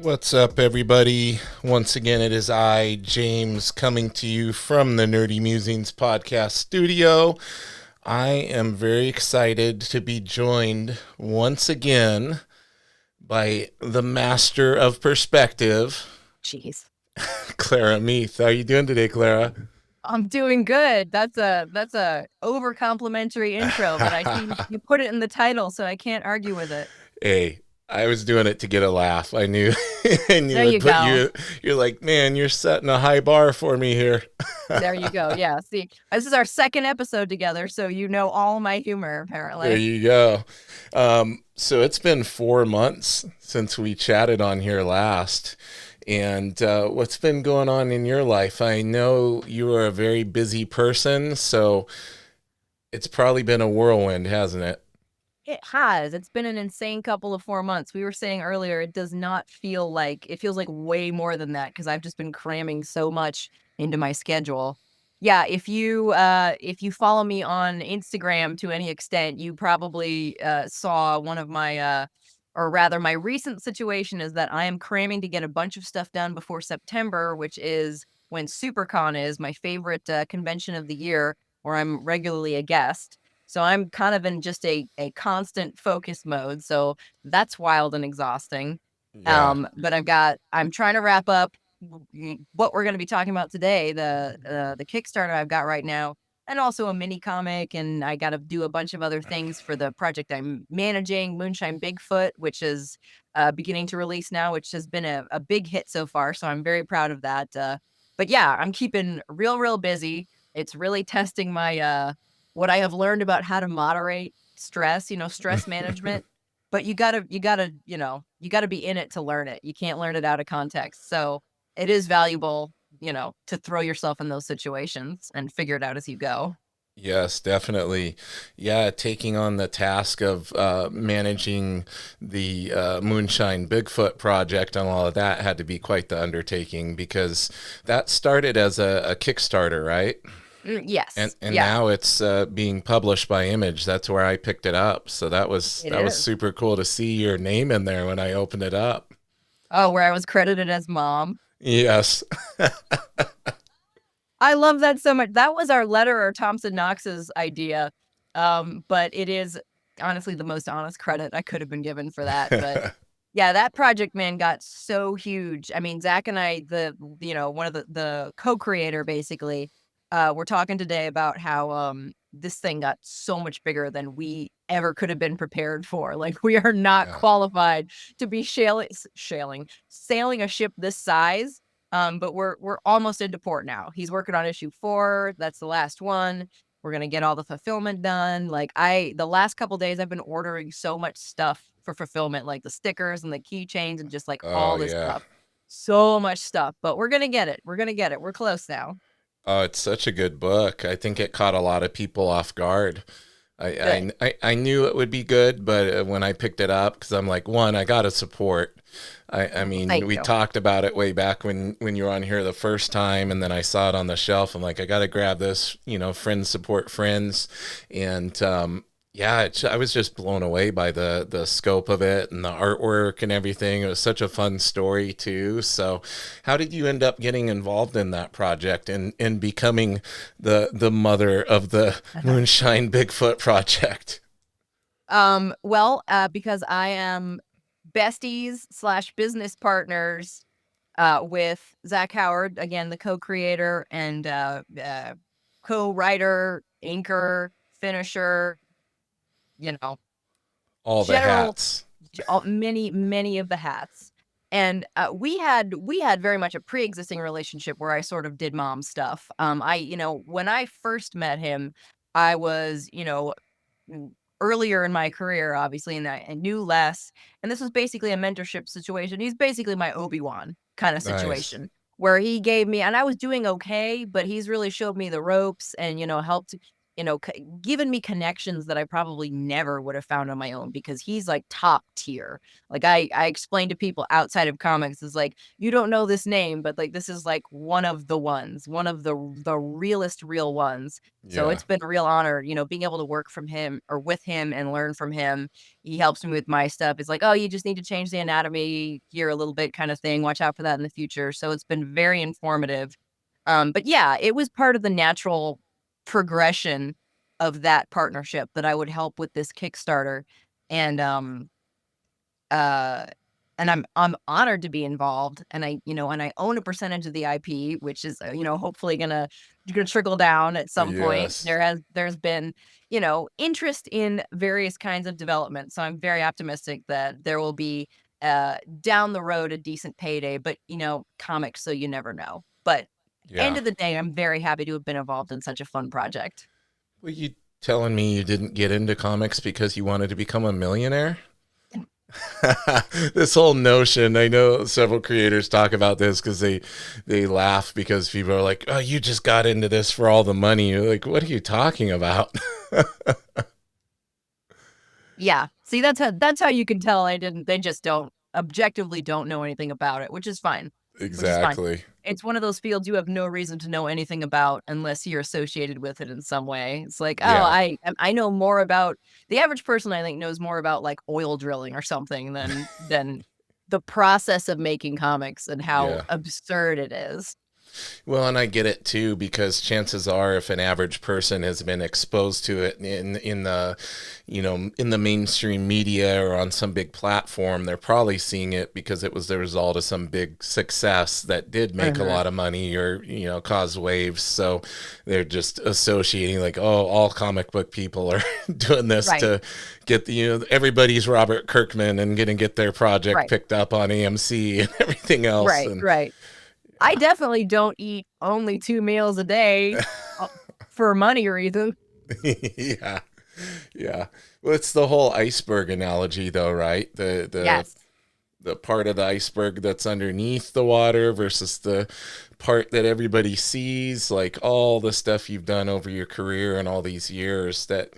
What's up, everybody? Once again, it is I, James, coming to you from the Nerdy Mewzings podcast studio. I am very excited to be joined once again by the master of perspective, Jeez. Clara Meath. How are you doing today, Clara? I'm doing good. That's a over complimentary intro, but I see you put it in the title, so I can't argue with it. Hey, I was doing it to get a laugh. I knew, I There knew you it. But go. you're like, man, you're setting a high bar for me here. There you go. Yeah. See, this is our second episode together, so you know all my humor, There apparently. you go. So it's been 4 months since we chatted on here last. And what's been going on in your life? I know you are a very busy person, so it's probably been a whirlwind, hasn't it? It has. It's been an insane couple of 4 months. We were saying earlier, it does not feel like it feels like way more than that because I've just been cramming so much into my schedule. Yeah, if you follow me on Instagram to any extent, you probably saw one of my or rather my recent situation is that I am cramming to get a bunch of stuff done before September, which is when Supercon is my favorite convention of the year, where I'm regularly a guest. So I'm kind of in just a constant focus mode. So that's wild and exhausting. Yeah. But I'm trying to wrap up what we're going to be talking about today, the Kickstarter I've got right now, and also a mini comic, and I got to do a bunch of other things for the project I'm managing, Moonshine Bigfoot, which is beginning to release now, which has been a big hit so far. So I'm very proud of that. But yeah, I'm keeping real busy. It's really testing my what I have learned about how to moderate stress, stress management. But you gotta be in it to learn it. You can't learn it out of context. So it is valuable, to throw yourself in those situations and figure it out as you go. Yes, definitely. Yeah, taking on the task of managing the Moonshine Bigfoot project and all of that had to be quite the undertaking because that started as a Kickstarter, right? And Yes. and Yeah, now it's being published by Image. That's where I picked it up. So that was it that was is. super cool to see your name in there when I opened it up. Oh, where I was credited as mom. Yes. I love that so much. That was our letterer Thompson Knox's idea. But it is honestly the most honest credit I could have been given for that. But yeah, that project, man, got so huge. I mean, Zach and I, one of the co-creator basically, we're talking today about how this thing got so much bigger than we ever could have been prepared for. Like we are not Yeah. qualified to be sailing a ship this size, but we're almost into port now. He's working on issue 4. That's the last one. We're gonna get all the fulfillment done. Like the last couple days, I've been ordering so much stuff for fulfillment, like the stickers and the keychains and just like Oh all this yeah. stuff. So much stuff, but we're gonna get it. We're gonna get it. We're close now. Oh, it's such a good book. I think it caught a lot of people off guard. Good. I knew it would be good, but when I picked it up, because I'm like, one, I got to support. I Well, mean, thank we you. talked about it way back when you were on here the first time, and then I saw it on the shelf. I'm like, I got to grab this, friends support friends. And yeah, I was just blown away by the scope of it and the artwork and everything. It was such a fun story too. So, how did you end up getting involved in that project and becoming the mother of the Moonshine Bigfoot project? Well, because I am besties slash business partners with Zach Howard, again, the co-creator and co-writer, inker, finisher, you know, All the general, hats. many of the hats. And we had very much a pre-existing relationship where I sort of did mom stuff. When I first met him, I was, mm, earlier in my career, obviously, and I knew less. And this was basically a mentorship situation. He's basically my Obi-Wan kind of Nice. situation where he gave me, and I was doing okay, but he's really showed me the ropes and, helped. given me connections that I probably never would have found on my own because he's like top tier. Like I explain to people outside of comics is like, you don't know this name, but like this is like one of the ones, one of the realest real ones. So Yeah. it's been a real honor, being able to work from him or with him and learn from him. He helps me with my stuff. It's like, oh, you just need to change the anatomy here a little bit kind of thing. Watch out for that in the future. So it's been very informative. But yeah, it was part of the natural progression of that partnership that I would help with this Kickstarter. And uh and I'm honored to be involved, and I own a percentage of the IP, which is hopefully gonna trickle down at some point. Yes. There's been interest in various kinds of development, so I'm very optimistic that there will be down the road a decent payday. But comics, so you never know. But end Yeah. of the day, I'm very happy to have been involved in such a fun project. Were you telling me you didn't get into comics because you wanted to become a millionaire? This whole notion, I know several creators talk about this because they laugh because people are like, "Oh, you just got into this for all the money." You're like, "What are you talking about?" Yeah. See, that's how you can tell they just don't objectively don't know anything about it, which is fine. Exactly. It's one of those fields you have no reason to know anything about unless you're associated with it in some way. It's like, oh, Yeah. I know more about the average person. I think knows more about like oil drilling or something than the process of making comics and how Yeah. absurd it is. Well, and I get it too because chances are, if an average person has been exposed to it in the, in the mainstream media or on some big platform, they're probably seeing it because it was the result of some big success that did make a Mhm. lot of money or cause waves. So they're just associating like, oh, all comic book people are doing this Right. to get everybody's Robert Kirkman and gonna get their project Right. picked up on AMC and everything else. Right. And Right. I definitely don't eat only 2 meals a day, uh, for money reasons. yeah. Yeah. Well, it's the whole iceberg analogy though, right? Yes. The part of the iceberg that's underneath the water versus the part that everybody sees, like all the stuff you've done over your career and all these years that,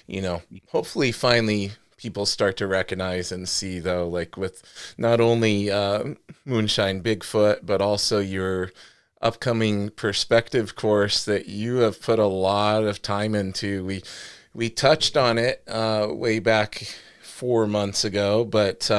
Yeah. hopefully finally people start to recognize and see though, like with not only Moonshine Bigfoot, but also your upcoming perspective course that you have put a lot of time into. We touched on it way back 4 months ago, but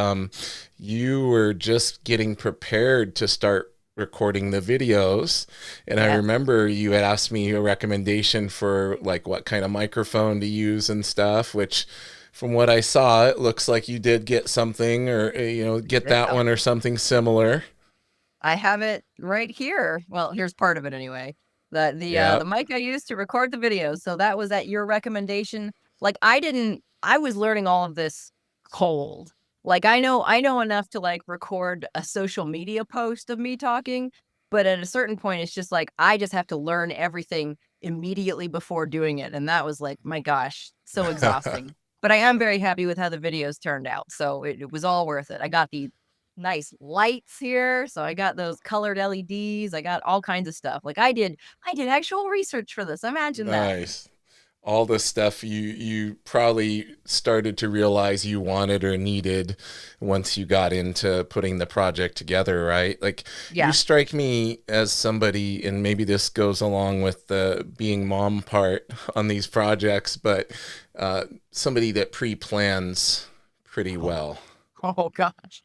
you were just getting prepared to start recording the videos. And I Yeah. remember you had asked me a recommendation for like what kind of microphone to use and stuff, which from what I saw, it looks like you did get something or, get that one or something similar. I have it right here. Well, here's part of it anyway. The Yep. mic I used to record the videos, so that was at your recommendation. Like, I was learning all of this cold. Like, I know enough to, like, record a social media post of me talking, but at a certain point, it's just like, I just have to learn everything immediately before doing it, and that was like, my gosh, so exhausting. But I am very happy with how the videos turned out, so it was all worth it. I got the nice lights here. So I got those colored LEDs. I got all kinds of stuff. Like I did actual research for this. Imagine that. Nice. All the stuff you probably started to realize you wanted or needed once you got into putting the project together, right? Like you Yeah. strike me as somebody, and maybe this goes along with the being mom part on these projects, but somebody that pre-plans pretty Oh, well. oh gosh.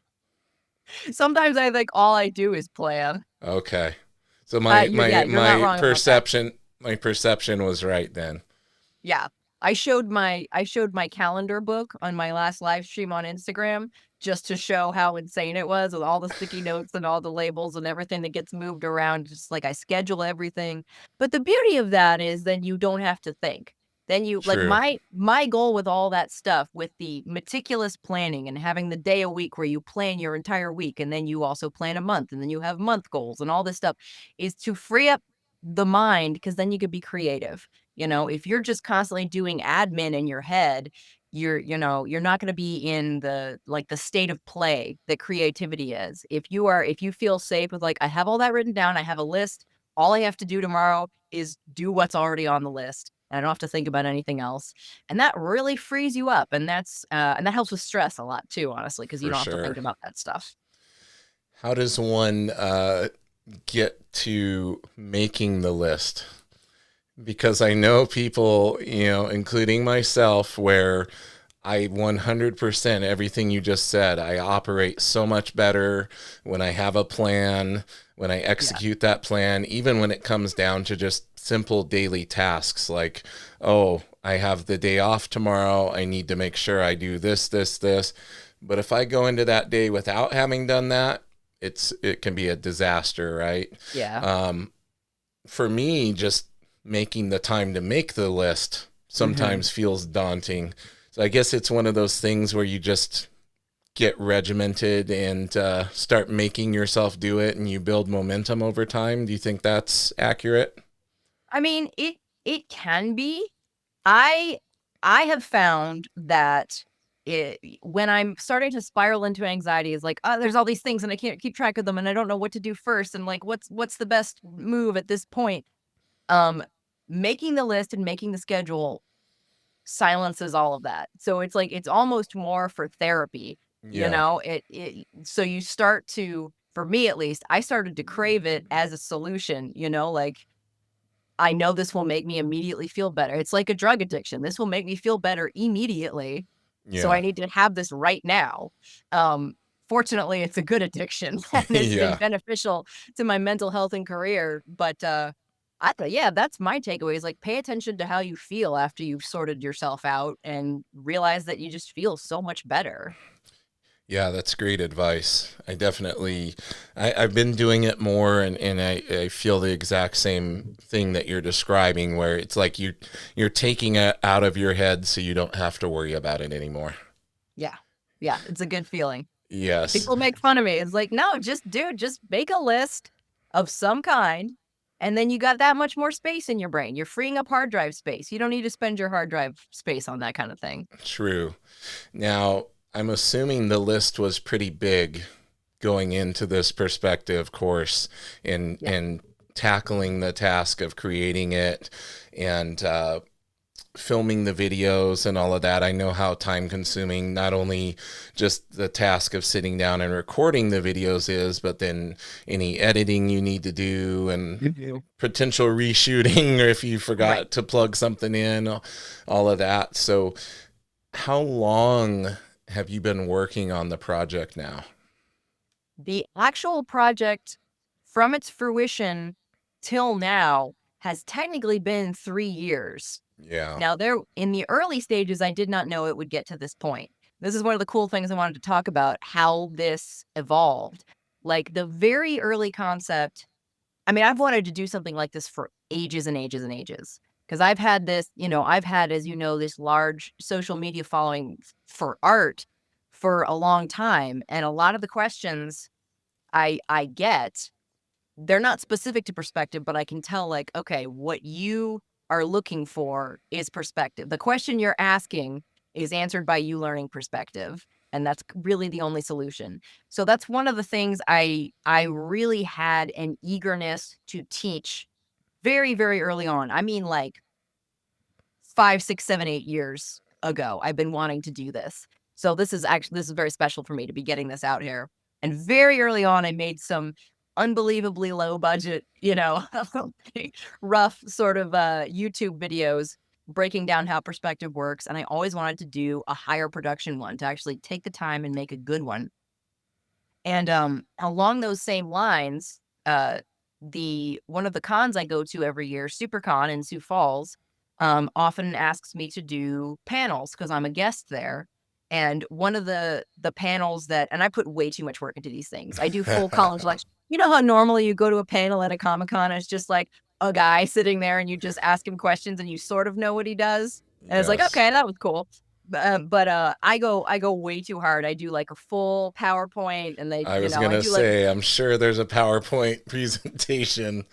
Sometimes I think all I do is plan. Okay. So my You're my yeah, you're not my wrong about that. perception was right then. Yeah. I showed my calendar book on my last live stream on Instagram just to show how insane it was with all the sticky notes and all the labels and everything that gets moved around. Just like I schedule everything. But the beauty of that is then you don't have to think. Then you like True. my goal with all that stuff with the meticulous planning and having the day a week where you plan your entire week and then you also plan a month and then you have month goals and all this stuff is to free up the mind because then you could be creative. If you're just constantly doing admin in your head, you're not going to be in the state of play that creativity is. If you feel safe with like, I have all that written down, I have a list, all I have to do tomorrow is do what's already on the list. and I don't have to think about anything else. And that really frees you up. And and that helps with stress a lot too, honestly, because you For don't have to think sure. about that stuff. How does one get to making the list? Because I know people, including myself, where I 100% everything you just said. I operate so much better when I have a plan, when I Yeah. execute that plan, even when it comes down to just simple daily tasks like, oh, I have the day off tomorrow. I need to make sure I do this, this, this. But if I go into that day without having done that, it can be a disaster, right? Yeah. Um, for me, just making the time to make the list Hmm. sometimes feels daunting. So I guess it's one of those things where you just get regimented and start making yourself do it, and you build momentum over time. Do you think that's accurate? I mean, it can be. I I have found that when I'm starting to spiral into anxiety is like, oh, there's all these things and I can't keep track of them and I don't know what to do first and like what's the best move at this point. Um Making the list and making the schedule silences all of that. So it's like it's almost more for therapy, you Yeah. know? It so you start to, for me at least, I started to crave it as a solution, like I know this will make me immediately feel better. It's like a drug addiction. This will make me feel better immediately. So Yeah. I need to have this right now. Um, Fortunately, it's a good addiction and it's been Yeah. beneficial to my mental health and career. But I thought, yeah, that's my takeaway is like pay attention to how you feel after you've sorted yourself out and realize that you just feel so much better. Yeah, that's great advice. I've been doing it more, and I feel the exact same thing that you're describing, where it's like you're taking it out of your head so you don't have to worry about it anymore. Yeah. Yeah. It's a good feeling. Yes. People make fun of me. It's like, "No, just make a list of some kind, and then you got that much more space in your brain. You're freeing up hard drive space. You don't need to spend your hard drive space on that kind of thing." True. Now, I'm assuming the list was pretty big going into this perspective course Yeah. and tackling the task of creating it and filming the videos and all of that. I know how time consuming not only just the task of sitting down and recording the videos is, but then any editing you need to do and You do. potential reshooting or if you Right. forgot to plug something in, all of that. So, how long have you been working on the project now? The actual project from its fruition till now has technically been 3 years. Yeah. Now, there in the early stages, I did not know it would get to this point. This is one of the cool things I wanted to talk about, how this evolved. Like, the very early concept, I mean, I've wanted to do something like this for ages and ages and ages. Because I've had this, I've had, as you know, this large social media following for art for a long time. And a lot of the questions I get, they're not specific to perspective, but I can tell like, okay, what you are looking for is perspective. The question you're asking is answered by you learning perspective, and that's really the only solution. So that's one of the things I really had an eagerness to teach very, very early on. I mean, like 5, 6, 7, 8 years ago, I've been wanting to do this. So this is very special for me to be getting this out here. And very early on, I made some unbelievably low budget, rough sort of YouTube videos breaking down how perspective works. And I always wanted to do a higher production one to actually take the time and make a good one. And, along those same lines, the one of the cons I go to every year, Supercon in Sioux Falls, often asks me to do panels because 'cause I'm a guest there. And one of the panels that and I put way too much work into these things. I do full college lecture. You know how normally you go to a panel at a Comic-Con, and it's just like a guy sitting there and you just ask him questions and you sort of know what he does? And it's like, Yes. "Okay, that was cool." I go way too hard. I do like a full PowerPoint and I was I gonna do like say, I'm sure there's a PowerPoint presentation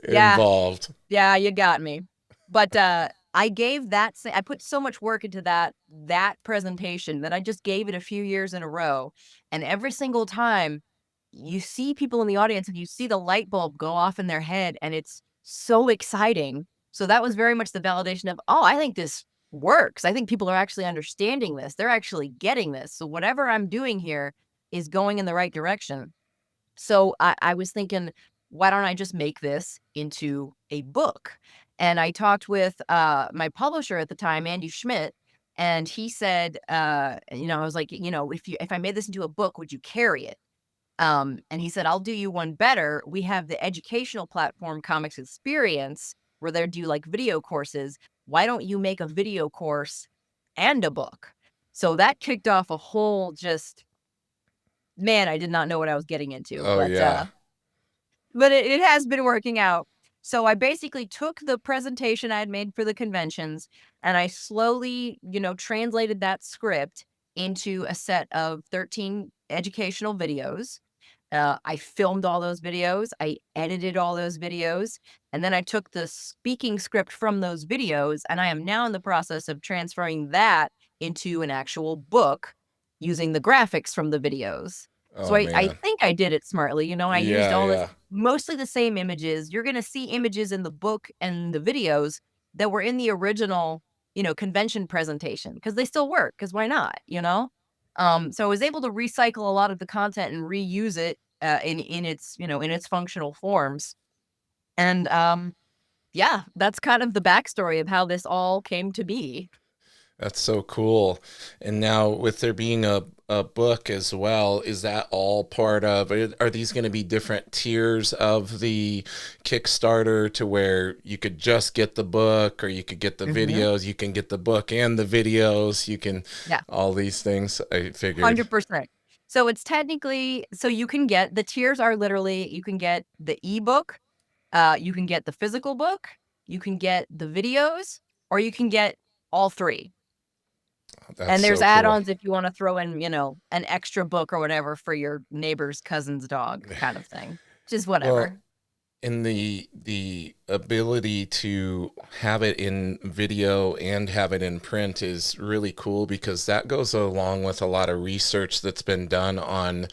yeah, involved. yeah, you got me. But, I put so much work into that presentation that I just gave it a few years in a row, and every single time, you see people in the audience and you see the light bulb go off in their head, and it's so exciting, So that was very much the validation of, oh, I think this works. I think people are actually understanding this. They're actually getting this. So whatever I'm doing here is going in the right direction. So I was thinking, why don't I just make this into a book? And I talked with my publisher at the time, Andy Schmidt, and he said, I was like, if I made this into a book, would you carry it? And he said, I'll do you one better. We have the educational platform Comics Experience where they do like video courses. Why don't you make a video course and a book? So that kicked off a whole just, man, I did not know what I was getting into, Oh yeah. but it has been working out. So I basically took the presentation I had made for the conventions and I slowly, translated that script into a set of 13 educational videos. I filmed all those videos, I edited all those videos, and then I took the speaking script from those videos, and I am now in the process of transferring that into an actual book using the graphics from the videos. So Oh I man. think I did it smartly. I used Yeah, all this yeah. mostly the same images. You're gonna see images in the book and the videos that were in the original, convention presentation because they still work. Because why not? So I was able to recycle a lot of the content and reuse it in its in its functional forms. And yeah, that's kind of the backstory of how this all came to be. That's so cool. And now with there being a book as well, is that all part of, are these going to be different tiers of the Kickstarter to where you could just get the book or you could get the Hmm. videos, you can get the book and the videos, you can, Yeah, all these things I figured. 100%. So it's technically so you can get the tiers are literally you can get the ebook, you can get the physical book, you can get the videos, or you can get all three. That's And there's so cool. add-ons if you wanna throw in, an extra book or whatever for your neighbor's cousin's dog kind of thing. Just Well, whatever. in the ability to have it in video and have it in print is really cool because that goes along with a lot of research that's been done on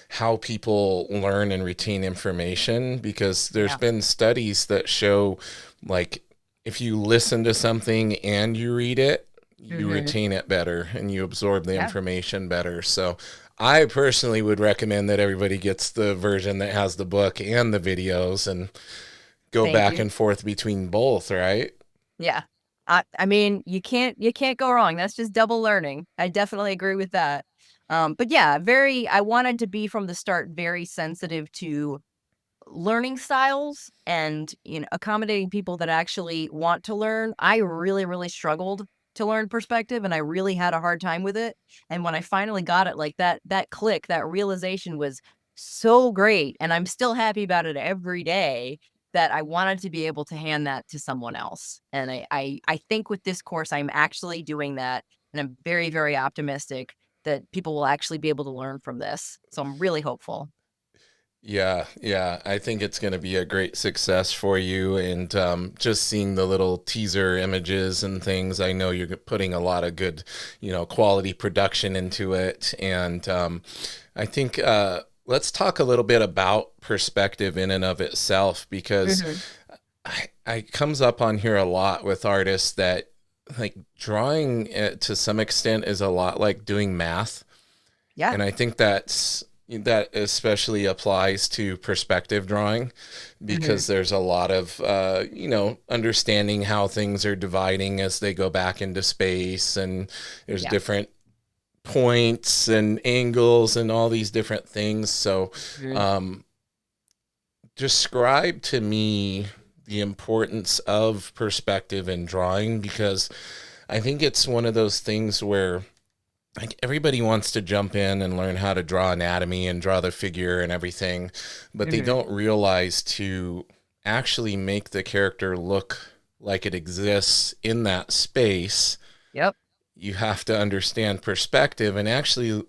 how people learn and retain information because there's Yeah. been studies that show like if you listen to something and you read it, you Mhm. retain it better and you absorb the Yeah. information better. So I personally would recommend that everybody gets the version that has the book and the videos and go Thank back you. and forth between both, right? Yeah. I mean, you can't go wrong. That's just double learning. I definitely agree with that. But yeah, I wanted to be from the start very sensitive to learning styles and accommodating people that actually want to learn. I really really struggled to learn perspective and I really had a hard time with it, and when I finally got it, like that click, that realization was so great, and I'm still happy about it every day that I wanted to be able to hand that to someone else. And I think with this course I'm actually doing that, and I'm very very optimistic that people will actually be able to learn from this, so I'm really hopeful. Yeah, yeah. I think it's going to be a great success for you. And just seeing the little teaser images and things, I know you're putting a lot of good, quality production into it. And I think let's talk a little bit about perspective in and of itself because Mhm. I comes up on here a lot with artists that like drawing to some extent is a lot like doing math, Yeah. and I think that especially applies to perspective drawing Mhm. because there's a lot of understanding how things are dividing as they go back into space, and there's Yeah. different points and angles and all these different things. So Mhm. um, describe to me the importance of perspective in drawing because I think it's one of those things where like everybody wants to jump in and learn how to draw anatomy and draw the figure and everything, but they Mhm. don't realize to actually make the character look like it exists in that space. Yep. You have to understand perspective and actually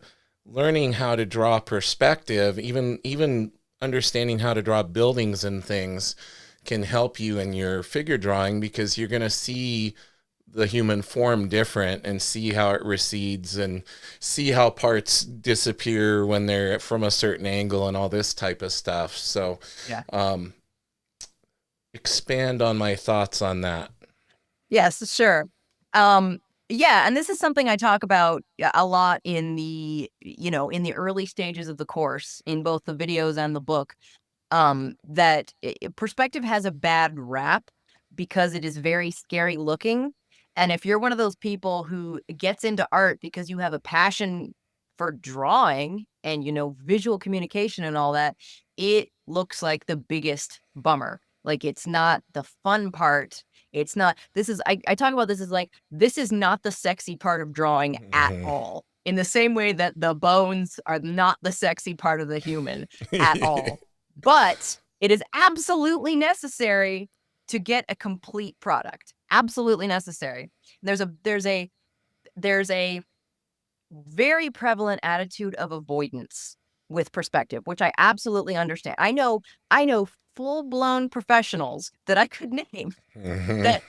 learning how to draw perspective, even understanding how to draw buildings and things can help you in your figure drawing because you're going to see the human form different and see how it recedes and see how parts disappear when they're from a certain angle and all this type of stuff. So Yeah. um, Expand on my thoughts on that. Yes, sure. Um, yeah, and this is something I talk about a lot in in the early stages of the course, in both the videos and the book. That perspective has a bad rap because it is very scary looking. And if you're one of those people who gets into art because you have a passion for drawing and, visual communication and all that, it looks like the biggest bummer. Like it's not the fun part. It's not, I talk about this as like, this is not the sexy part of drawing at Mhm. all. In the same way that the bones are not the sexy part of the human at all, but it is absolutely necessary to get a complete product. Absolutely necessary. There's a very prevalent attitude of avoidance with perspective, which I absolutely understand. I know full-blown professionals that I could name Mhm. that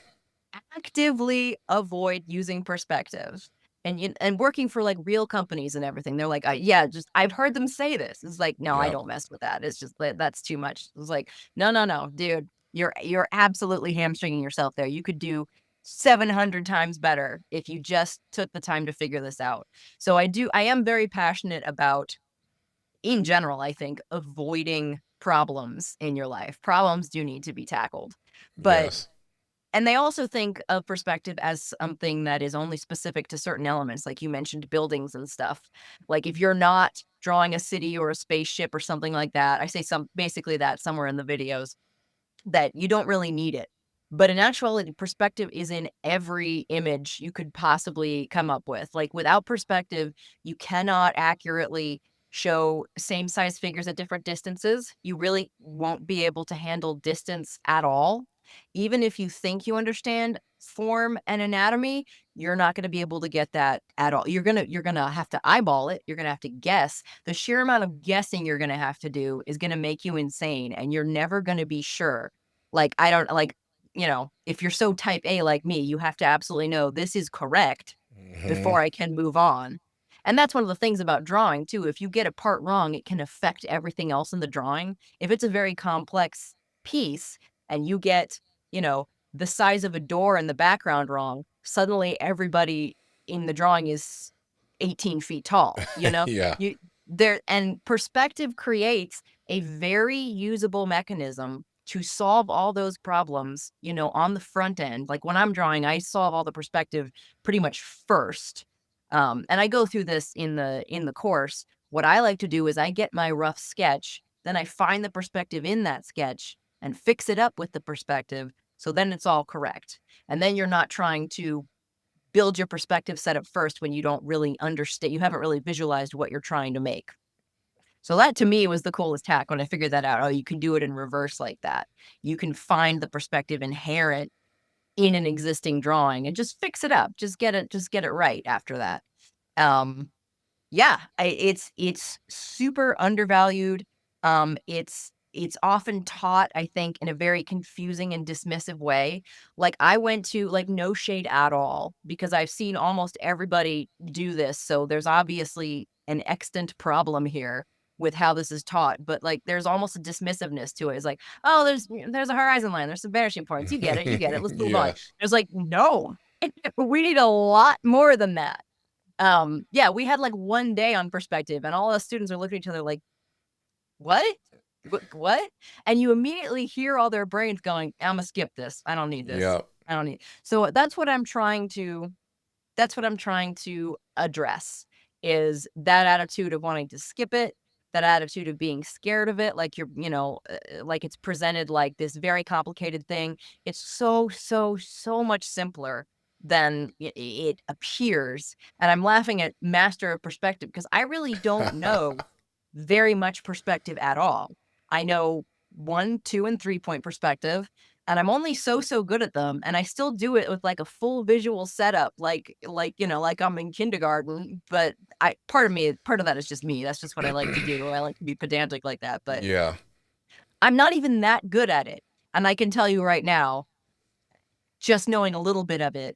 actively avoid using perspective. And working for, like, real companies and everything, they're like, yeah, just I've heard them say this." It's like, "No, I Yep. don't mess with that. It's just that's too much." It's like, "No, no, no, dude. You're absolutely hamstringing yourself there. You could do 700 times better if you just took the time to figure this out." So I am very passionate about, in general, I think, avoiding problems in your life. Problems do need to be tackled. But Yes. and they also think of perspective as something that is only specific to certain elements, like you mentioned buildings and stuff. Like if you're not drawing a city or a spaceship or something like that, I say basically that somewhere in the videos, that you don't really need it. But in actuality, perspective is in every image you could possibly come up with. Like without perspective, you cannot accurately show same size figures at different distances. You really won't be able to handle distance at all. Even if you think you understand form and anatomy, you're not going to be able to get that at all. You're going to have to eyeball it. You're going to have to guess. The sheer amount of guessing you're going to have to do is going to make you insane, and you're never going to be sure. Like, I don't like, if you're so type A like me, you have to absolutely know this is correct Mhm. before I can move on. And that's one of the things about drawing too. If you get a part wrong, it can affect everything else in the drawing. If it's a very complex piece and you get, you know, the size of a door in the background wrong, suddenly everybody in the drawing is 18 feet tall, Yeah. You there and perspective creates a very usable mechanism to solve all those problems, on the front end. Like when I'm drawing, I solve all the perspective pretty much first. And I go through this in the course. What I like to do is I get my rough sketch, then I find the perspective in that sketch and fix it up with the perspective. So then it's all correct. And then you're not trying to build your perspective setup first when you don't really understand, you haven't really visualized what you're trying to make. So that to me was the coolest hack when I figured that out. Oh, you can do it in reverse like that. You can find the perspective inherent in an existing drawing and just fix it up. Just get it right after that. Um yeah, it's super undervalued. It's often taught, I think, in a very confusing and dismissive way. Like I went to, like, no shade at all because I've seen almost everybody do this, so there's obviously an extant problem here with how this is taught, but, like, there's almost a dismissiveness to it. It's like, "Oh, there's a horizon line, there's some vanishing points. You get it, let's move on." Yeah. It's like, "No, we need a lot more than that." Yeah, we had, like, 1 day on perspective, and all the students are looking at each other like, "What? What?" And you immediately hear all their brains going, "Imma skip this. I don't need this. Yep. I don't need." So that's what I'm trying to address, is that attitude of wanting to skip it, that attitude of being scared of it, like like it's presented like this very complicated thing. It's so, so, so much simpler than it appears. And I'm laughing at master of perspective because I really don't know very much perspective at all. I know 1, 2, and 3-point perspective, and I'm only so good at them, and I still do it with, like, a full visual setup, like I'm in kindergarten, but I part of that is just me, that's just what I like to do. I like to be pedantic like that, but Yeah. I'm not even that good at it, and I can tell you right now, just knowing a little bit of it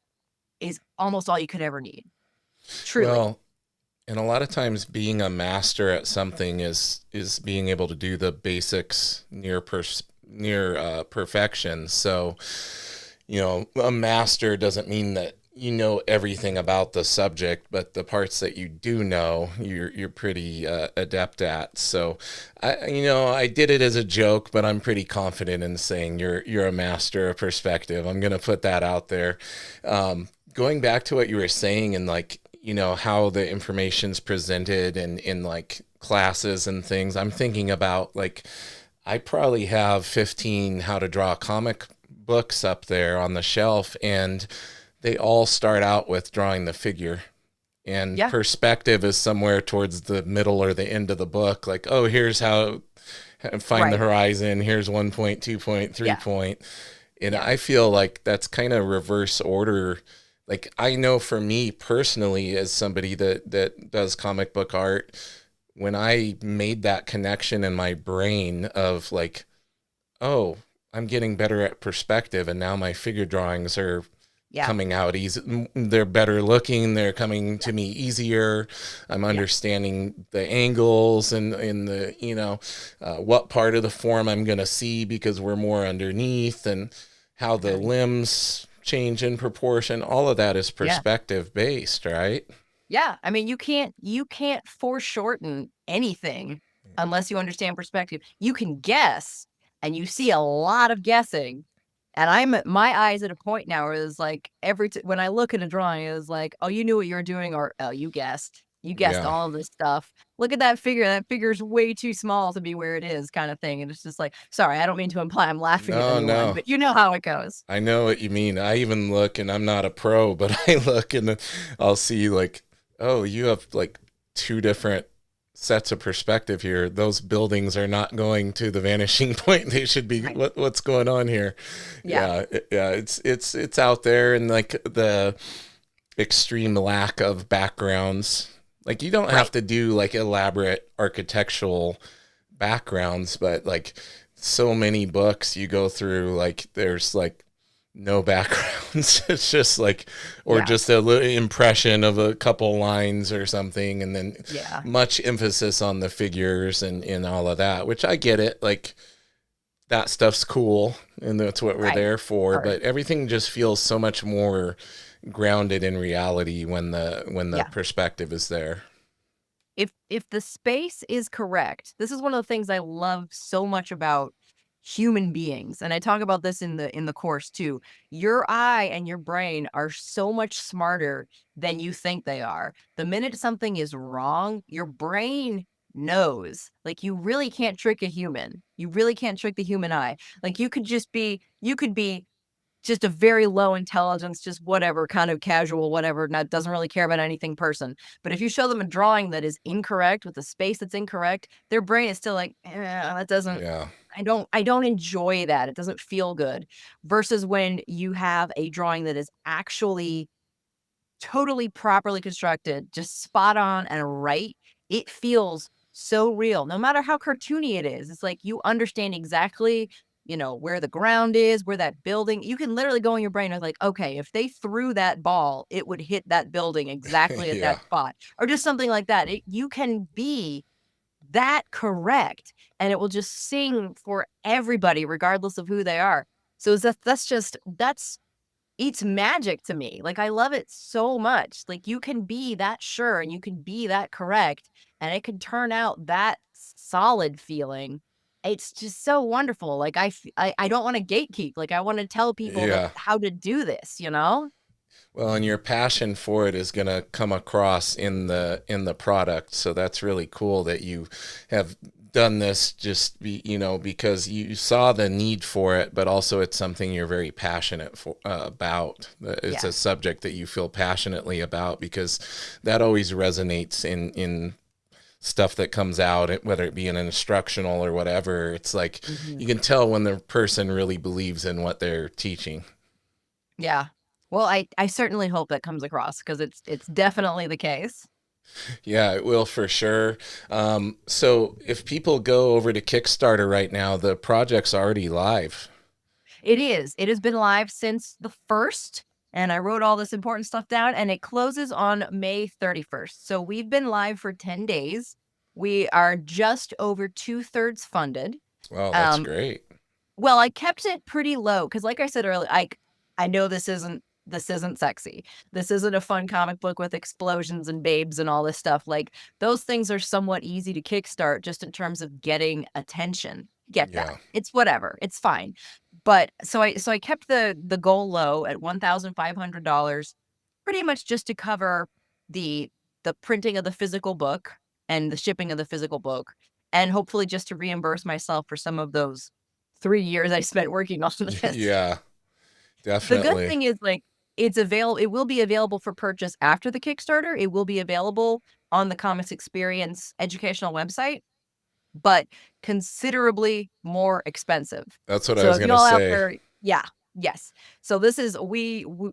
is almost all you could ever need, truly. Well, and a lot of times being a master at something is being able to do the basics near near perfection. So, a master doesn't mean that you know everything about the subject, but the parts that you do know, you're pretty adept at. So, I did it as a joke, but I'm pretty confident in saying you're a master of perspective. I'm gonna put that out there. Going back to what you were saying, and like how the information's presented in like classes and things, I'm thinking about like I probably have 15 how to draw comic books up there on the shelf, and they all start out with drawing the figure. And Yeah. perspective is somewhere towards the middle or the end of the book. Like, oh, here's how find the Right. horizon. Here's 1 point, 2 point, three Yeah. point. And Yeah. I feel like that's kind of reverse order. Like I know for me personally, as somebody that does comic book art, when I made that connection in my brain of like, oh, I'm getting better at perspective, and now my figure drawings are Yeah. coming out easy. They're better looking. They're coming Yeah. to me easier. I'm Yeah. understanding the angles and in the what part of the form I'm gonna see because we're more underneath, and how the Mhm. limbs change in proportion. All of that is Yeah. perspective based, right? Yeah, I mean, you can't foreshorten anything unless you understand perspective. You can guess, and you see a lot of guessing, and I'm at my eyes at a point now where it's like when I look at a drawing, it's like, "Oh, you knew what you were doing," or, "Oh, you guessed. You guessed Yeah. all of this stuff. Look at that figure. That figure's way too small to be where it is," kinda thing, and it's just like, sorry, I don't mean to imply I'm laughing at No, anyone, no. but you know how it goes. I know what you mean. I even look, and I'm not a pro, but I look and I'll see like, oh, you have like two different sets of perspective here. Those buildings are not going to the vanishing point. They should be. Right. What's going on here? Yeah. Yeah. It's out there, and like the extreme lack of backgrounds. Like you don't have Right. to do like elaborate architectural backgrounds, but like so many books you go through, like there's like no backgrounds. It's just like, or Yeah. just a little impression of a couple lines or something, and then Yeah. much emphasis on the figures and all of that, which I get it. Like that stuff's cool, and that's what we're Right. there for. Or But everything just feels so much more grounded in reality when the yeah. perspective is there. If the space is correct, this is one of the things I love so much about human beings, and I talk about this in the course too. Your eye and your brain are so much smarter than you think they are. The minute something is wrong, your brain knows. Like you really can't trick a human. You really can't trick the human eye. Like you could be just a very low intelligence, just whatever, kind of casual, whatever, not doesn't really care about anything person. But if you show them a drawing that is incorrect with a space that's incorrect, their brain is still like, that doesn't Yeah. I don't enjoy that. It doesn't feel good. Versus when you have a drawing that is actually totally properly constructed, just spot on and right, it feels so real. No matter how cartoony it is, it's like you understand exactly, where the ground is, where that building. You can literally go in your brain and like, okay, if they threw that ball, it would hit that building exactly at Yeah. that spot, or just something like that. You can be that correct, and it will just sing for everybody, regardless of who they are. So that's it's magic to me. Like, I love it so much. Like, you can be that sure and you can be that correct, and it can turn out that solid feeling. It's just so wonderful. Like, I don't wanna gatekeep. Like, I wanna tell people that Yeah. how to do this, you know? Well, and your passion for it is going to come across in the product. So that's really cool that you have done this because you saw the need for it, but also it's something you're very passionate for about. It's Yeah. a subject that you feel passionately about, because that always resonates in stuff that comes out, whether it be an instructional or whatever. It's like Mhm. you can tell when the person really believes in what they're teaching. Yeah. Well, I certainly hope that comes across because it's definitely the case. Yeah, it will for sure. So if people go over to Kickstarter right now, the project's already live. It is. It has been live since the 1st, and I wrote all this important stuff down, and it closes on May 31st. So we've been live for 10 days. We are just over 2/3 funded. Wow, that's Um, great. Well, I kept it pretty low because, like I said earlier, I know this isn't sexy. This isn't a fun comic book with explosions and babes and all this stuff. Like those things are somewhat easy to kickstart just in terms of getting attention. Get that. Yeah. It's whatever. It's fine. But so I kept the goal low at $1,500, pretty much just to cover the the printing of the physical book and the shipping of the physical book, and hopefully just to reimburse myself for some of those 3 years I spent working on this. Yeah, The good definitely. thing is, like, it will be available for purchase after the Kickstarter. It will be available on the Comics Experience educational website, but considerably more expensive. That's what I So was if gonna y'all out say. there, yeah, yes. So this is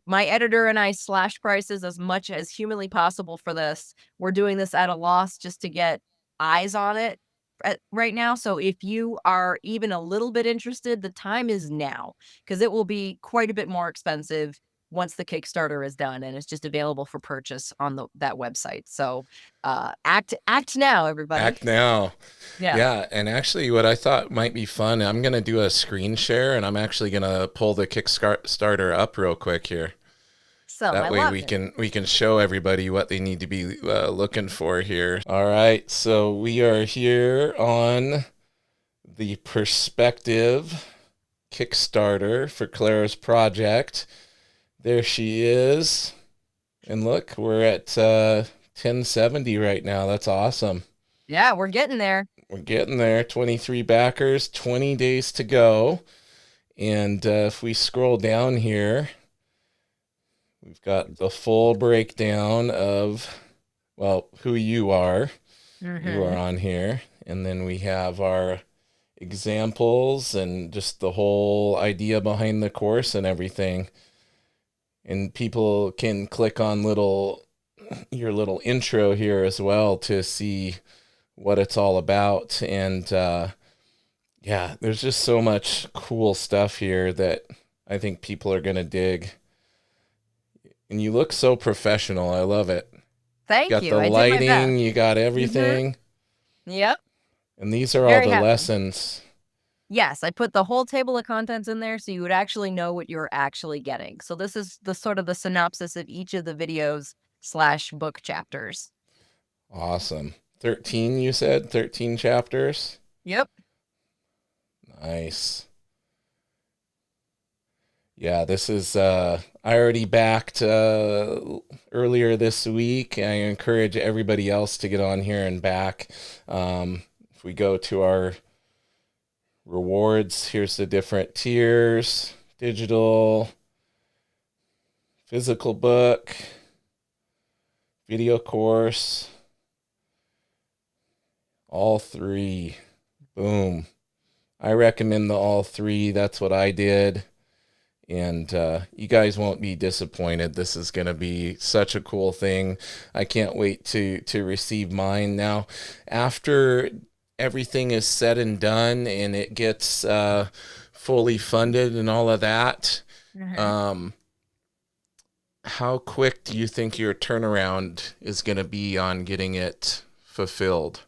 my editor and I slashed prices as much as humanly possible for this. We're doing this at a loss just to get eyes on it right now. So if you are even a little bit interested, the time is now because it will be quite a bit more expensive once the Kickstarter is done and it's just available for purchase on that website. So act now, everybody. Act now. Yeah. Yeah, and actually what I thought might be fun, I'm gonna do a screen share and I'm actually gonna pull the Kickstarter up real quick here. So That I way love it. we can show everybody what they need to be looking for here. All right, so we are here on the Perspective Kickstarter for Clara's project. There she is. And look, we're at 1070 right now. That's awesome. Yeah, we're getting there. We're getting there. 23 backers, 20 days to go. And if we scroll down here, we've got the full breakdown of, well, who you are. You are Mhm. on here. And then we have our examples and just the whole idea behind the course and everything. And people can click on your little intro here as well to see what it's all about. And yeah, there's just so much cool stuff here that I think people are going to dig. And you look so professional. I love it. Thank Got you. the I did my best. lighting, you got Mhm. everything. Yep. And these are all Very the happy. lessons. Yes, I put the whole table of contents in there so you would actually know what you're actually getting. So this is the sort of the synopsis of each of the videos slash book chapters. Awesome. 13, you said? 13 chapters? Yep. Nice. Yeah, this is I already backed earlier this week. I encourage everybody else to get on here and back. If we go to our rewards, here's the different tiers: digital, physical book, video course, all three. Boom. I recommend the all three. That's what I did. And you guys won't be disappointed. This is going to be such a cool thing. I can't wait to receive mine. Now, after everything is said and done and it gets fully funded and all of that, Mhm. um, how quick do you think your turnaround is going to be on getting it fulfilled?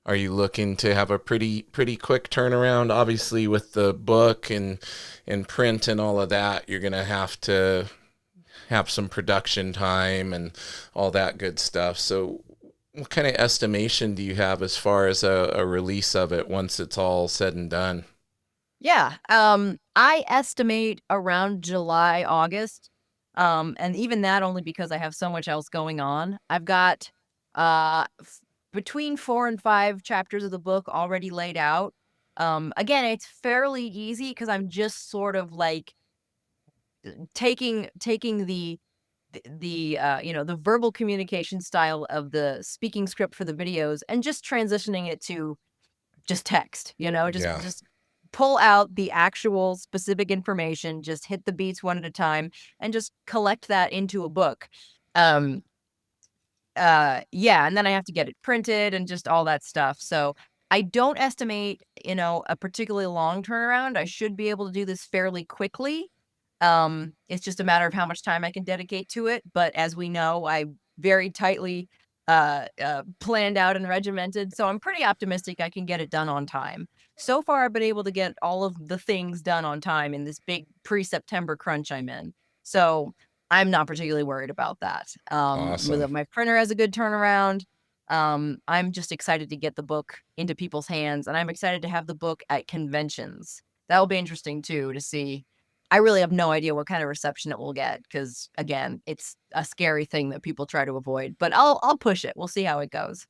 Are you looking to have a pretty quick turnaround? Obviously, with the book and print and all of that, you're gonna have to have some production time and all that good stuff. So, what kind of estimation do you have as far as a release of it once it's all said and done? Yeah. I estimate around July, August. And even that only because I have so much else going on. I've got between 4 and 5 chapters of the book already laid out. Again, it's fairly easy because I'm just sort of like taking the verbal communication style of the speaking script for the videos and just transitioning it to just text, Yeah, just pull out the actual specific information, just hit the beats one at a time, and just collect that into a book. Um, yeah, and then I have to get it printed and just all that stuff. So I don't estimate, a particularly long turnaround. I should be able to do this fairly quickly. It's just a matter of how much time I can dedicate to it. But as we know, I very tightly planned out and regimented. So I'm pretty optimistic I can get it done on time. So far, I've been able to get all of the things done on time in this big pre-September crunch I'm in. So I'm not particularly worried about that. Awesome. My printer has a good turnaround. I'm just excited to get the book into people's hands, and I'm excited to have the book at conventions. That'll be interesting too to see. I really have no idea what kind of reception it will get because, again, it's a scary thing that people try to avoid. But I'll push it. We'll see how it goes.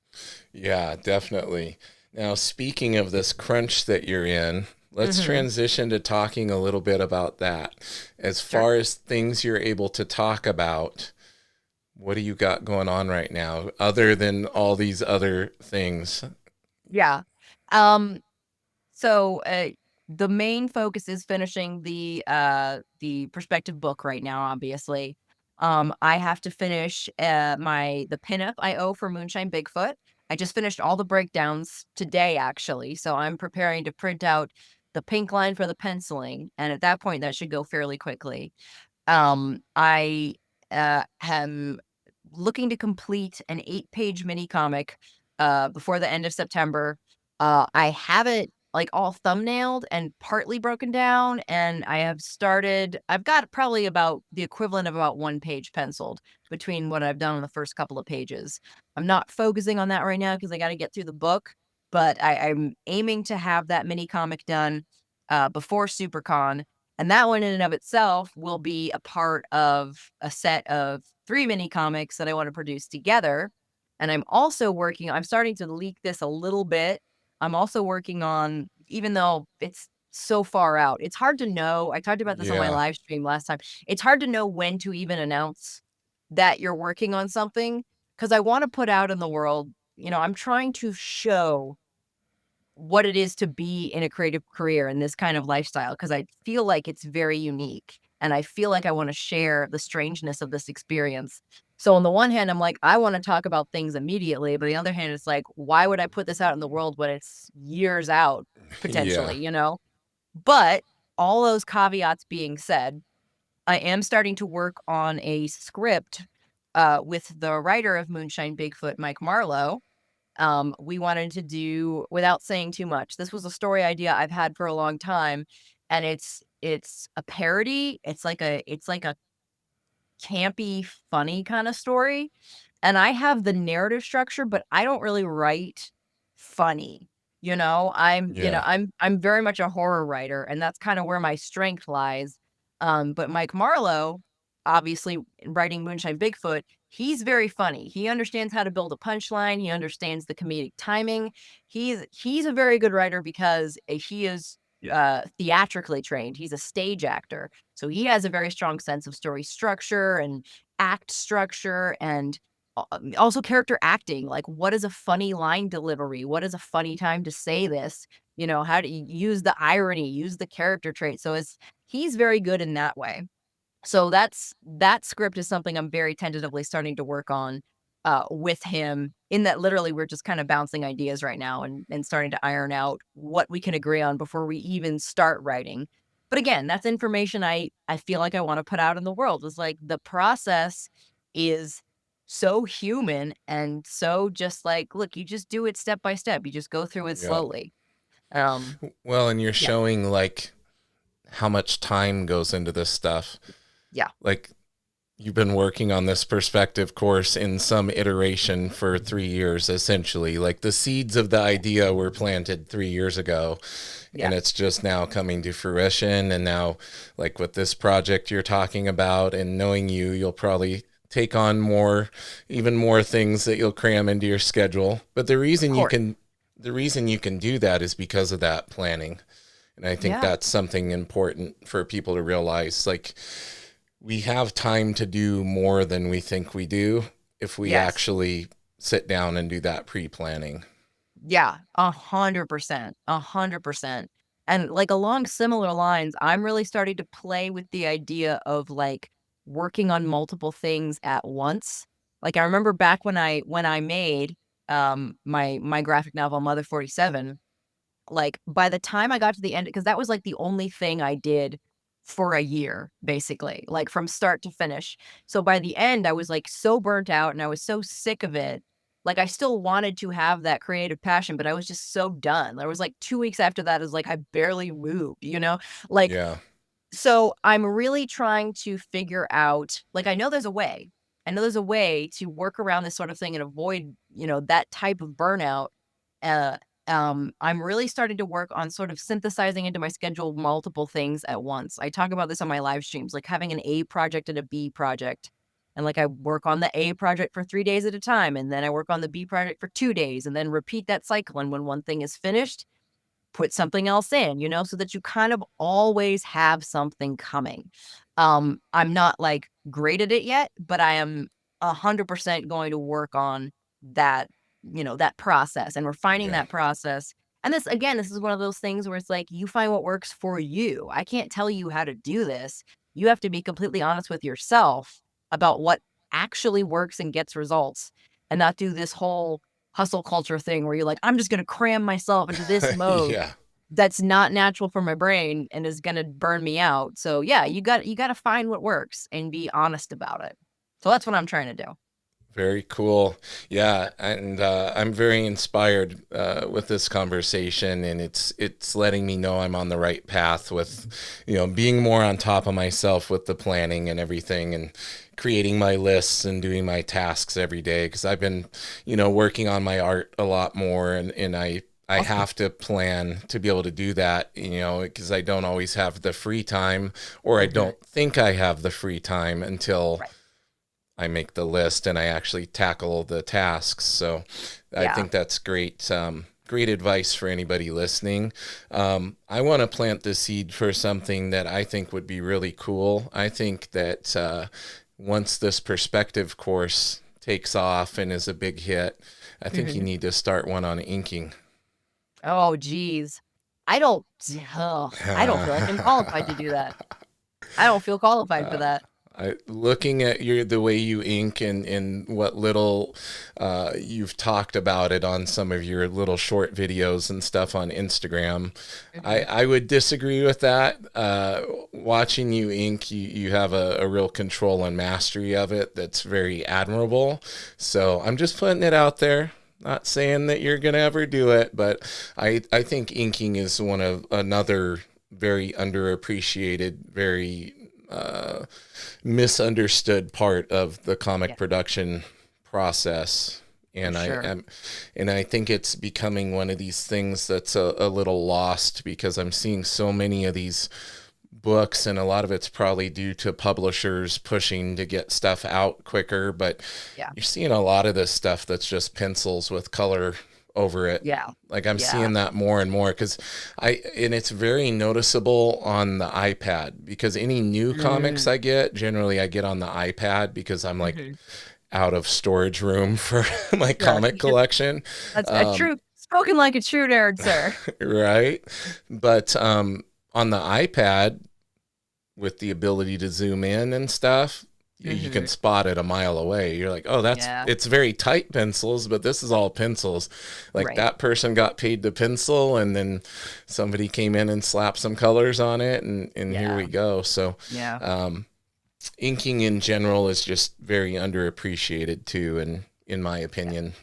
Yeah, definitely. Now, speaking of this crunch that you're in, let's Hmm. transition to talking a little bit about that. As Sure. far as things you're able to talk about, what do you got going on right now, other than all these other things? Yeah. Um, So, the main focus is finishing the perspective book right now, obviously. I have to finish, the pinup I owe for Moonshine Bigfoot. I just finished all the breakdowns today, actually, so I'm preparing to print out the pink line for the penciling, and at that point, that should go fairly quickly. I, am looking to complete an 8-page mini comic, before the end of September. I have it, like, all thumbnailed and partly broken down, and I've got probably about the equivalent of about 1 page penciled between what I've done on the first couple of pages. I'm not focusing on that right now because I gotta get through the book, but I'm aiming to have that mini comic done, before Supercon, and that one in and of itself will be a part of a set of 3 mini comics that I wanna produce together, and I'm starting to leak this a little bit. I'm also working on, even though it's so far out, it's hard to know. I talked about this on my Yeah, live stream last time. It's hard to know when to even announce that you're working on something because I wanna put out in the world, I'm trying to show what it is to be in a creative career in this kind of lifestyle because I feel like it's very unique, and I feel like I wanna share the strangeness of this experience. So on the one hand, I'm like, I wanna talk about things immediately, but on the other hand, it's like, why would I put this out in the world when it's years out yeah, potentially, you know? But all those caveats being said, I am starting to work on a script, with the writer of Moonshine Bigfoot, Mike Marlowe. We wanted to do, without saying too much, this was a story idea I've had for a long time, and it's a parody. It's like a campy, funny kind of story. And I have the narrative structure, but I don't really write funny. yeah, I'm very much a horror writer, and that's kind of where my strength lies. But Mike Marlowe, obviously writing Moonshine Bigfoot, he's very funny. He understands how to build a punchline. He understands the comedic timing. He's a very good writer because he is theatrically trained. He's a stage actor. So he has a very strong sense of story structure and act structure and also character acting. Like, what is a funny line delivery? What is a funny time to say this? How do you use the irony, use the character trait? So he's very good in that way. So that script is something I'm very tentatively starting to work on, with him, in that literally we're just kind of bouncing ideas right now and starting to iron out what we can agree on before we even start writing. But again, that's information I feel like I wanna put out in the world. It's like the process is so human and so just like, look, you just do it step by step. You just go through it yeah. slowly. Um, Well, and you're yeah, showing like how much time goes into this stuff. yeah, Like you've been working on this perspective course in some iteration for 3 years, essentially. Like the seeds of the idea were planted 3 years ago, and yeah, it's just now coming to fruition. And now, like with this project you're talking about, and knowing you, you'll probably take on more, even more things that you'll cram into your schedule. But of course. the reason you can do that is because of that planning. And I think Yeah, that's something important for people to realize. Like, we have time to do more than we think we do if we yes. actually sit down and do that pre-planning. Yeah, 100%, 100%. And, like, along similar lines, I'm really starting to play with the idea of, like, working on multiple things at once. Like, I remember back when I made, my graphic novel, Mother 47, like, by the time I got to the end, because that was, like, the only thing I did for a year, basically, like, from start to finish. So by the end, I was, like, so burnt out, and I was so sick of it like, I still wanted to have that creative passion, but I was just so done. There was, like, 2 weeks after that, it was like I barely moved, you know? Like, Yeah. so I'm really trying to figure out, like, I know there's a way. I know there's a way to work around this sort of thing and avoid, that type of burnout. Uh, I'm really starting to work on sort of synthesizing into my schedule multiple things at once. I talk about this on my live streams, like having an A project and a B project. And like I work on the A project for 3 days at a time, and then I work on the B project for 2 days, and then repeat that cycle. And when one thing is finished, put something else in, so that you kind of always have something coming. I'm not like great at it yet, but I am 100% going to work on that, that process and refining Yeah. that process. And this, again, this is one of those things where it's like you find what works for you. I can't tell you how to do this. You have to be completely honest with yourself about what actually works and gets results, and not do this whole hustle culture thing where you're like, I'm just going to cram myself into this mode Yeah. that's not natural for my brain and is gonna burn me out. So, yeah, you gotta find what works and be honest about it. So that's what I'm trying to do. Very cool. Yeah, and I'm very inspired with this conversation, and it's letting me know I'm on the right path with, being more on top of myself with the planning and everything, and creating my lists and doing my tasks every day. Because I've been, working on my art a lot more, and I Awesome. have to plan to be able to do that, because I don't always have the free time, or I Mhm. don't think I have the free time until Right. I make the list and I actually tackle the tasks. So I Yeah. think that's great. Great advice for anybody listening. I want to plant the seed for something that I think would be really cool. I think that once this perspective course takes off and is a big hit, I think you Mhm. need to start one on inking. Oh, geez. I don't ugh, I don't feel like I'm qualified to do that. I don't feel qualified for that. Looking at the way you ink and what little you've talked about it on some of your little short videos and stuff on Instagram, Mhm. I would disagree with that. Watching you ink, you have a real control and mastery of it that's very admirable. So I'm just putting it out there. Not saying that you're gonna ever do it, but I think inking is one of another very underappreciated, very misunderstood part of the comic Yeah, production process. for And I sure. am, and I think it's becoming one of these things that's a little lost because I'm seeing so many of these books, and a lot of it's probably due to publishers pushing to get stuff out quicker. But Yeah. you're seeing a lot of this stuff that's just pencils with color over it. Yeah. Like I'm Yeah. seeing that more and more because and it's very noticeable on the iPad because any new comics Mm. I get, generally I get on the iPad because I'm like Mhm. out of storage room for my Sure. comic collection. That's a Um, true spoken like a true nerd, sir. right. But on the iPad, with the ability to zoom in and stuff, you can Mhm. spot it a mile away. You're like, oh, Yeah. it's very tight pencils, but this is all pencils. Like Right. that person got paid to pencil, and then somebody came in and slapped some colors on it, and here Yeah. we go. So, Yeah. um, inking in general is just very underappreciated too, and in my opinion.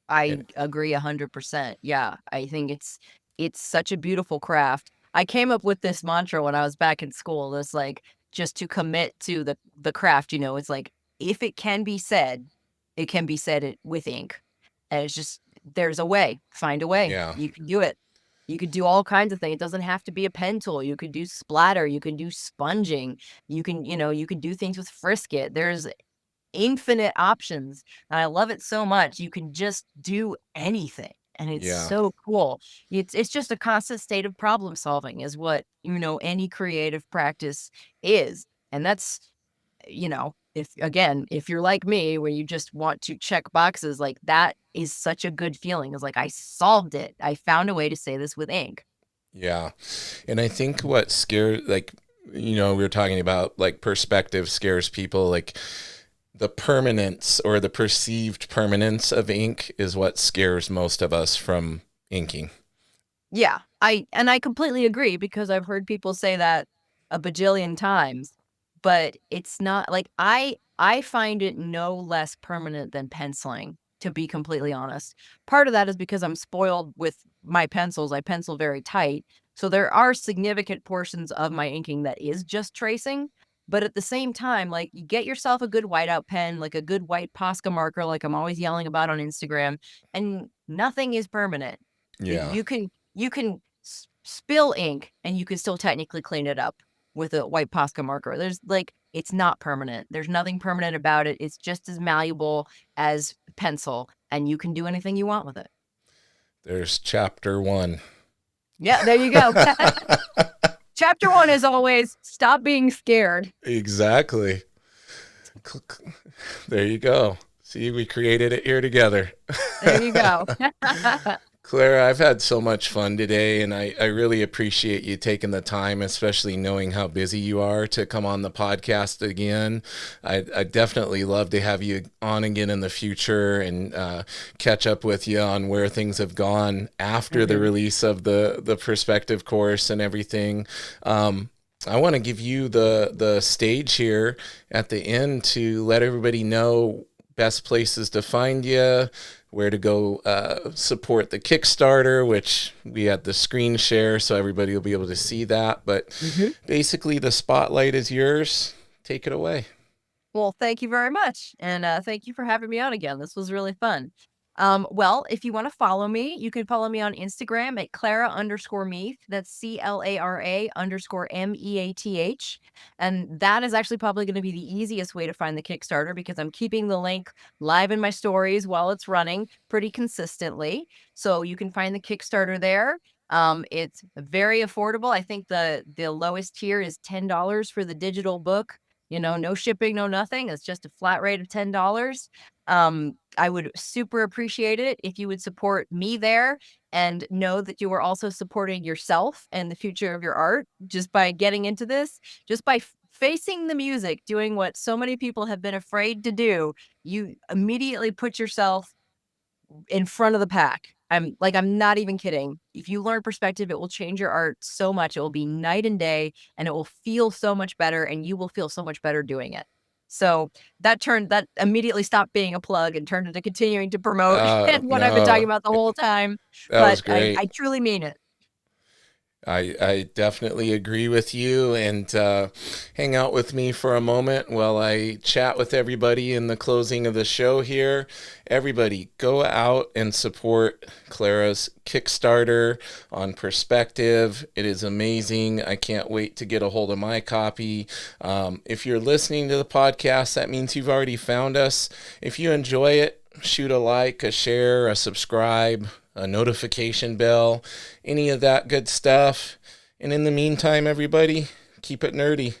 I And agree 100%. Yeah, I think it's such a beautiful craft. I came up with this mantra when I was back in school. It's like just to commit to the craft, it's like if it can be said, it can be said it with ink. And it's just there's a way. Find a way. yeah, You can do it. You could do all kinds of things. It doesn't have to be a pen tool. You could do splatter, you can do sponging, you can do things with Frisket. There's infinite options, and I love it so much. You can just do anything, and it's yeah, so cool. It's just a constant state of problem solving is what, any creative practice is, and that's, if again, if you're like me, where you just want to check boxes, like, that is such a good feeling. It's like, "I solved it. I found a way to say this with ink." yeah. And I think what scares, like, we were talking about like perspective scares people. Like the permanence or the perceived permanence of ink is what scares most of us from inking. Yeah, I completely agree because I've heard people say that a bajillion times, but it's not like I find it no less permanent than penciling. to be completely honest. Part of that is because I'm spoiled with my pencils. I pencil very tight. So there are significant portions of my inking that is just tracing. But at the same time, like, you get yourself a good whiteout pen, like a good white Posca marker, like I'm always yelling about on Instagram, and nothing is permanent. Yeah. You can spill ink and you can still technically clean it up with a white Posca marker. There's like, it's not permanent. There's nothing permanent about it. It's just as malleable as pencil, and you can do anything you want with it. There's chapter 1. Yeah, there you go. Chapter 1 is always stop being scared. Exactly. There you go. See, we created it here together. There you go. Clara, I've had so much fun today, and I really appreciate you taking the time, especially knowing how busy you are, to come on the podcast again. I definitely love to have you on again in the future and catch up with you on where things have gone after the release of the perspective course and everything. I want to give you the stage here at the end to let everybody know best places to find you, where to go support the Kickstarter, which we had the screen share so everybody will be able to see that. But basically, the spotlight is yours. Take it away. Well, thank you very much. And thank you for having me on again. This was really fun. Well, if you want to follow me, you can follow me on Instagram at Clara_Meath. That's Clara_MEATH. And that is actually probably going to be the easiest way to find the Kickstarter, because I'm keeping the link live in my stories while it's running pretty consistently. So you can find the Kickstarter there. It's very affordable. I think the lowest tier is $10 for the digital book. No shipping, no nothing. It's just a flat rate of $10. I would super appreciate it if you would support me there, and know that you are also supporting yourself and the future of your art just by getting into this, just by facing the music, doing what so many people have been afraid to do. You immediately put yourself in front of the pack. I'm not even kidding. If you learn perspective, it will change your art so much. It will be night and day, and it will feel so much better, and you will feel so much better doing it. So that immediately stopped being a plug and turned into continuing to promote what I've been talking No, about the whole time. that was But great. I truly mean it. I definitely agree with you, and hang out with me for a moment while I chat with everybody in the closing of the show here. Everybody, go out and support Clara's Kickstarter on Perspective. It is amazing. I can't wait to get a hold of my copy. If you're listening to the podcast, that means you've already found us. If you enjoy it, shoot a like, a share, a subscribe, a notification bell, any of that good stuff. And in the meantime, everybody, keep it nerdy.